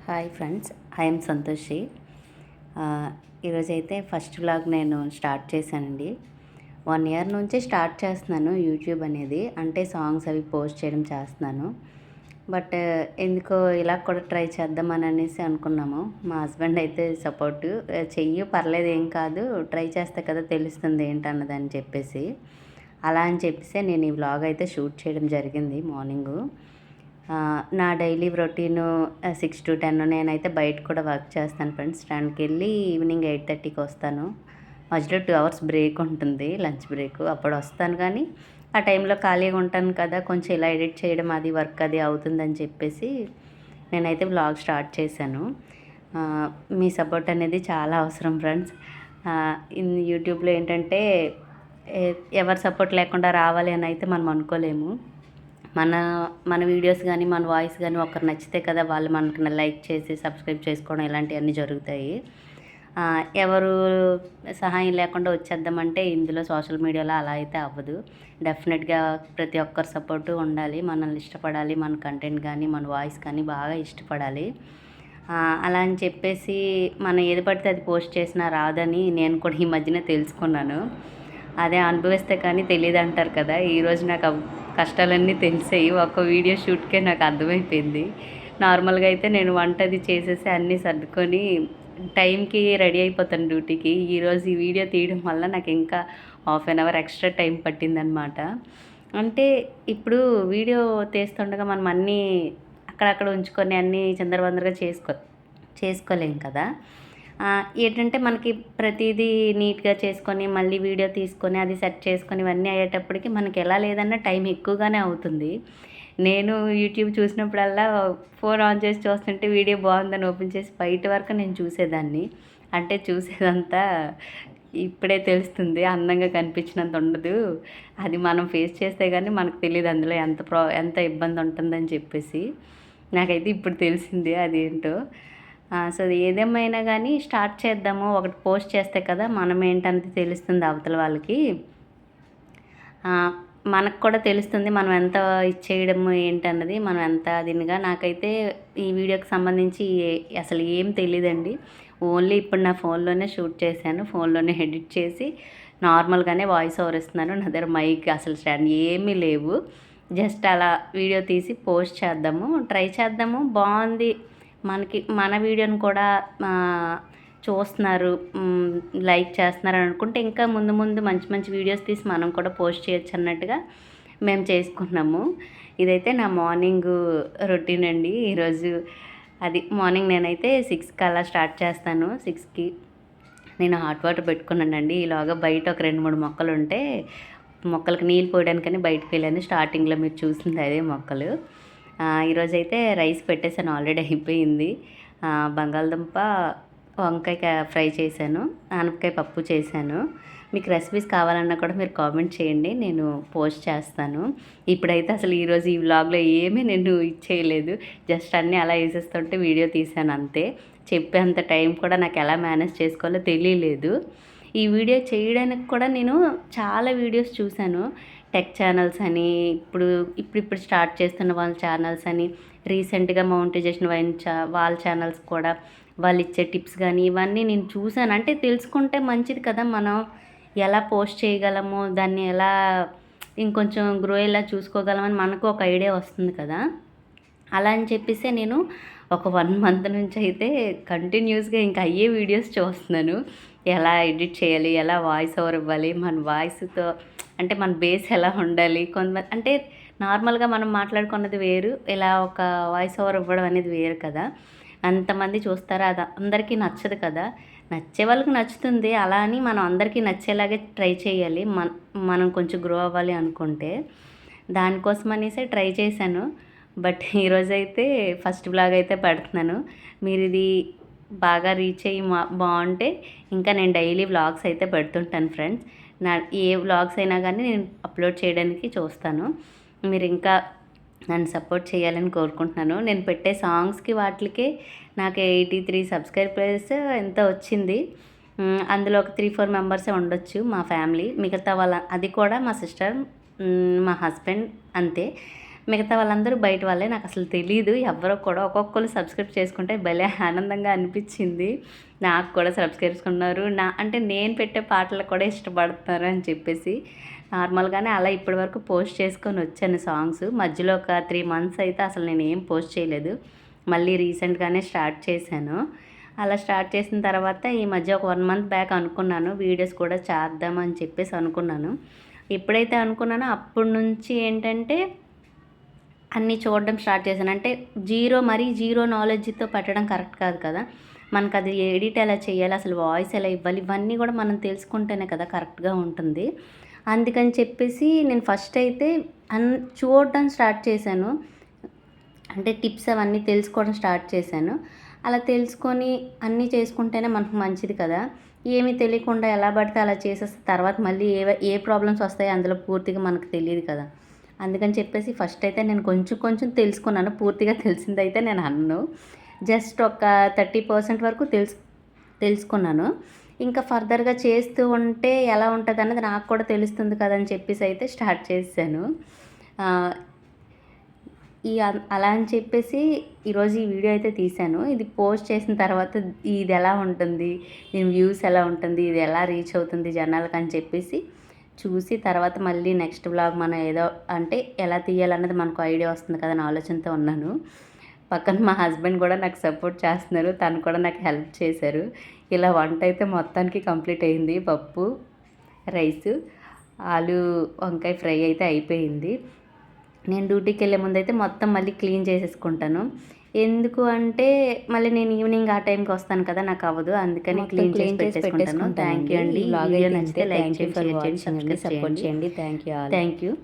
Hi friends, I'm Santoshi. ఈరోజైతే first vlog నేను start చేశానండి. 1 ఇయర్ నుంచి స్టార్ట్ చేస్తున్నాను యూట్యూబ్ అనేది. అంటే సాంగ్స్ అవి పోస్ట్ చేయడం చేస్తున్నాను. బట్ ఎందుకో ఇలా కూడా ట్రై చేద్దామని అనేసి అనుకున్నాము. మా హస్బెండ్ అయితే సపోర్టు, చెయ్యి పర్లేదు ఏం కాదు, ట్రై చేస్తే కదా తెలుస్తుంది ఏంటన్నదని చెప్పేసి, అలా అని చెప్పేసి నేను ఈ వ్లాగ్ అయితే షూట్ చేయడం జరిగింది మార్నింగు. నా డైలీ రొటీను 6 to 10 నేనైతే బయట కూడా వర్క్ చేస్తాను ఫ్రెండ్స్. 10కి వెళ్ళి ఈవినింగ్ 8:30కి వస్తాను. మధ్యలో 2 hours బ్రేక్ ఉంటుంది, లంచ్ బ్రేక్. అప్పుడు వస్తాను, కానీ ఆ టైంలో ఖాళీగా ఉంటాను కదా, కొంచెం ఇలా ఎడిట్ చేయడం అది వర్క్ అది అవుతుందని చెప్పేసి నేనైతే వ్లాగ్ స్టార్ట్ చేశాను. మీ సపోర్ట్ అనేది చాలా అవసరం ఫ్రెండ్స్. యూట్యూబ్లో ఏంటంటే ఎవరి సపోర్ట్ లేకుండా రావాలి అని అయితే మనం అనుకోలేము. మన మన వీడియోస్ కానీ మన వాయిస్ కానీ ఒకరు నచ్చితే కదా వాళ్ళు మనకు లైక్ చేసి సబ్స్క్రైబ్ చేసుకోవడం ఇలాంటివన్నీ జరుగుతాయి. ఎవరు సహాయం లేకుండా వచ్చేద్దామంటే ఇందులో సోషల్ మీడియాలో అలా అయితే అవ్వదు. డెఫినెట్గా ప్రతి ఒక్కరి సపోర్టు ఉండాలి. మనల్ని ఇష్టపడాలి, మన కంటెంట్ కానీ మన వాయిస్ కానీ బాగా ఇష్టపడాలి. అలా అని చెప్పేసి మనం ఏది పడితే అది పోస్ట్ చేసినా రాదని నేను కూడా ఈ మధ్యన తెలుసుకున్నాను. అదే అనుభవిస్తే కానీ తెలియదు అంటారు కదా. ఈరోజు నాకు కష్టాలన్నీ తెలిసాయి. ఒక వీడియో షూట్కే నాకు అర్థమైపోయింది. నార్మల్గా అయితే నేను వంట అది చేసేసి అన్నీ సర్దుకొని టైంకి రెడీ అయిపోతాను డ్యూటీకి. ఈరోజు ఈ వీడియో తీయడం వల్ల నాకు ఇంకా 1/2 hour ఎక్స్ట్రా టైం పట్టిందనమాట. అంటే ఇప్పుడు వీడియో తీస్తుండగా మనం అన్నీ అక్కడక్కడ ఉంచుకొని అన్నీ చిందరవందరగా చేసుకోలేం కదా. ఏంటంటే మనకి ప్రతిదీ నీట్గా చేసుకొని మళ్ళీ వీడియో తీసుకొని అది సెట్ చేసుకొని ఇవన్నీ అయ్యేటప్పటికి మనకి ఎలా లేదన్నా టైం ఎక్కువగానే అవుతుంది. నేను యూట్యూబ్ చూసినప్పుడల్లా ఫోన్ ఆన్ చేసి చూస్తుంటే వీడియో బాగుందని ఓపెన్ చేసి బయట వరకు నేను చూసేదాన్ని. అంటే చూసేదంతా ఇప్పుడే తెలుస్తుంది, అందంగా కనిపించినంత ఉండదు. అది మనం ఫేస్ చేస్తే కానీ మనకు తెలియదు అందులో ఎంత ఇబ్బంది ఉంటుందని చెప్పేసి. నాకైతే ఇప్పుడు తెలిసింది అదేంటో. సో ఏదేమైనా కానీ స్టార్ట్ చేద్దాము. ఒకటి పోస్ట్ చేస్తే కదా మనం ఏంటనేది తెలుస్తుంది అవతల వాళ్ళకి. మనకు కూడా తెలుస్తుంది మనం ఎంత ఇచ్చేయడము ఏంటన్నది, మనం ఎంత దీనిగా. నాకైతే ఈ వీడియోకి సంబంధించి అసలు ఏం తెలియదండి. ఓన్లీ ఇప్పుడు నా ఫోన్లోనే షూట్ చేశాను, ఫోన్లోనే ఎడిట్ చేసి నార్మల్గానే వాయిస్ ఓవర్ ఇస్తున్నాను. నా దగ్గర మైక్ అసలు స్టాండ్ ఏమీ లేవు. జస్ట్ అలా వీడియో తీసి పోస్ట్ చేద్దాము, ట్రై చేద్దాము. బాగుంది, మనకి మన వీడియోని కూడా చూస్తున్నారు, లైక్ చేస్తున్నారు అనుకుంటే ఇంకా ముందు ముందు మంచి మంచి వీడియోస్ తీసి మనం కూడా పోస్ట్ చేయొచ్చు అన్నట్టుగా మేము చేసుకున్నాము. ఇదైతే నా మార్నింగ్ రొటీన్ అండి. ఈరోజు అది మార్నింగ్ నేనైతే 6కి అలా స్టార్ట్ చేస్తాను. 6కి నేను హాట్ వాటర్ పెట్టుకున్నానండి. ఈలోగా బయట ఒక 2-3 మొక్కలు ఉంటే మొక్కలకు నీళ్ళు పోయడానికని బయటకు వెళ్ళాను. స్టార్టింగ్లో మీరు చూసింది అదే మొక్కలు. ఈరోజైతే రైస్ పెట్టేసాను, ఆల్రెడీ అయిపోయింది. బంగాళదుంప వంకాయ ఫ్రై చేశాను, ఆనపకాయ పప్పు చేశాను. మీకు రెసిపీస్ కావాలన్నా కూడా మీరు కామెంట్ చేయండి, నేను పోస్ట్ చేస్తాను. ఇప్పుడైతే అసలు ఈరోజు ఈ వ్లాగ్లో ఏమీ నేను ఇచ్చేయలేదు, జస్ట్ అన్నీ అలా వేసేస్తుంటే వీడియో తీశాను అంతే. చెప్పేంత టైం కూడా నాకు ఎలా మేనేజ్ చేసుకోవాలో తెలియలేదు. ఈ వీడియో చేయడానికి కూడా నేను చాలా వీడియోస్ చూశాను. టెక్ ఛానల్స్ అని, ఇప్పుడు స్టార్ట్ చేస్తున్న వాళ్ళ ఛానల్స్ అని, రీసెంట్గా మౌంటైజేషన్ వాళ్ళ ఛానల్స్ కూడా వాళ్ళు ఇచ్చే టిప్స్ కానీ ఇవన్నీ నేను చూశాను. అంటే తెలుసుకుంటే మంచిది కదా, మనం ఎలా పోస్ట్ చేయగలము, దాన్ని ఎలా ఇంకొంచెం గ్రో ఎలా చూసుకోగలమని మనకు ఒక ఐడియా వస్తుంది కదా. అలా అని చెప్పేసి నేను ఒక 1 month నుంచి అయితే కంటిన్యూస్గా ఇంకా అయ్యే వీడియోస్ చూస్తున్నాను. ఎలా ఎడిట్ చేయాలి, ఎలా వాయిస్ ఓవర్ ఇవ్వాలి, మన వాయిస్తో అంటే మన బేస్ ఎలా ఉండాలి. కొంతమంది అంటే నార్మల్గా మనం మాట్లాడుకున్నది వేరు, ఇలా ఒక వాయిస్ ఓవర్ ఇవ్వడం అనేది వేరు కదా. అంతమంది చూస్తారా, అది అందరికీ నచ్చదు కదా. నచ్చే వాళ్ళకి నచ్చుతుంది, అలా అని మనం అందరికీ నచ్చేలాగే ట్రై చేయాలి. మనం కొంచెం గ్రో అవ్వాలి అనుకుంటే. దానికోసం అనేసి ట్రై చేశాను. బట్ ఈరోజైతే ఫస్ట్ వ్లాగ్ అయితే పెడుతున్నాను. మీరు ఇది బాగా రీచ్ అయ్యి బాగుంటే ఇంకా నేను డైలీ వ్లాగ్స్ అయితే పెడుతుంటాను ఫ్రెండ్స్. ఏ వ్లాగ్స్ అయినా కానీ నేను అప్లోడ్ చేయడానికి చూస్తాను. మీరు ఇంకా నన్ను సపోర్ట్ చేయాలని కోరుకుంటున్నాను. నేను పెట్టే సాంగ్స్కి వాటికి నాకు 83 సబ్స్క్రైబర్స్ ఎంత వచ్చింది. అందులో ఒక 3-4 మెంబర్సే ఉండొచ్చు మా ఫ్యామిలీ. మిగతా వాళ్ళ అది కూడా మా సిస్టర్, మా హస్బెండ్ అంతే. మిగతా వాళ్ళందరూ బయట వాళ్ళే, నాకు అసలు తెలీదు ఎవరో కూడా. ఒక్కొక్కరు సబ్స్క్రైబ్ చేసుకుంటే భలే ఆనందంగా అనిపించింది. నాకు కూడా సబ్స్క్రైబ్ చేసుకున్నారు, అంటే నేను పెట్టే పాటలు కూడా ఇష్టపడుతున్నారు అని చెప్పేసి. నార్మల్గానే అలా ఇప్పటివరకు పోస్ట్ చేసుకొని వచ్చాను సాంగ్స్. మధ్యలో ఒక 3 months అయితే అసలు నేను ఏం పోస్ట్ చేయలేదు. మళ్ళీ రీసెంట్గానే స్టార్ట్ చేశాను. అలా స్టార్ట్ చేసిన తర్వాత ఈ మధ్య ఒక 1 month బ్యాక్ అనుకున్నాను వీడియోస్ కూడా చేద్దామని చెప్పేసి అనుకున్నాను. ఎప్పుడైతే అనుకున్నానో అప్పటి నుంచి ఏంటంటే అన్నీ చూడడం స్టార్ట్ చేశాను. అంటే మరీ జీరో నాలెడ్జ్తో పెట్టడం కరెక్ట్ కాదు కదా. మనకు అది ఎడిట్ ఎలా చేయాలి, అసలు వాయిస్ ఎలా ఇవ్వాలి, ఇవన్నీ కూడా మనం తెలుసుకుంటేనే కదా కరెక్ట్గా ఉంటుంది. అందుకని చెప్పేసి నేను ఫస్ట్ అయితే చూడడం స్టార్ట్ చేశాను. అంటే టిప్స్ అవన్నీ తెలుసుకోవడం స్టార్ట్ చేశాను. అలా తెలుసుకొని అన్నీ చేసుకుంటేనే మనకు మంచిది కదా. ఏమీ తెలియకుండా ఎలా పడితే అలా చేసేస్తే తర్వాత మళ్ళీ ఏ ప్రాబ్లమ్స్ వస్తాయో అందులో పూర్తిగా మనకు తెలియదు కదా. అందుకని చెప్పేసి ఫస్ట్ అయితే నేను కొంచెం కొంచెం తెలుసుకున్నాను. పూర్తిగా తెలిసిందైతే నేను అనను. జస్ట్ ఒక 30% వరకు తెలుసుకున్నాను. ఇంకా ఫర్దర్గా చేస్తూ ఉంటే ఎలా ఉంటుంది అన్నది నాకు కూడా తెలుస్తుంది కదా అని చెప్పేసి అయితే స్టార్ట్ చేశాను. అలా అని చెప్పేసి ఈరోజు ఈ వీడియో అయితే తీశాను. ఇది పోస్ట్ చేసిన తర్వాత ఇది ఎలా ఉంటుంది, దీని వ్యూస్ ఎలా ఉంటుంది, ఇది ఎలా రీచ్ అవుతుంది జనాలకు అని చెప్పేసి చూసి తర్వాత మళ్ళీ నెక్స్ట్ వ్లాగ్ మనం ఏదో అంటే ఎలా తీయాలన్నది మనకు ఐడియా వస్తుంది కదా అని ఆలోచనతో ఉన్నాను. పక్కన మా హస్బెండ్ కూడా నాకు సపోర్ట్ చేస్తున్నారు. తను కూడా నాకు హెల్ప్ చేశారు. ఇలా వంట అయితే మొత్తానికి కంప్లీట్ అయింది. పప్పు, రైసు, ఆలు వంకాయ ఫ్రై అయితే అయిపోయింది. నేను డ్యూటీకి వెళ్ళే ముందైతే మొత్తం మళ్ళీ క్లీన్ చేసేసుకుంటాను. ఎందుకు అంటే మళ్ళీ నేను ఈవినింగ్ ఆ టైంకి వస్తాను కదా, నాకు అవ్వదు. అందుకని క్లీన్ చేసి పెట్టేసుకుంటాను. థ్యాంక్ యూ అండి. వీడియో నచ్చితే లైక్ చేయండి, సపోర్ట్ చేయండి. Thank you.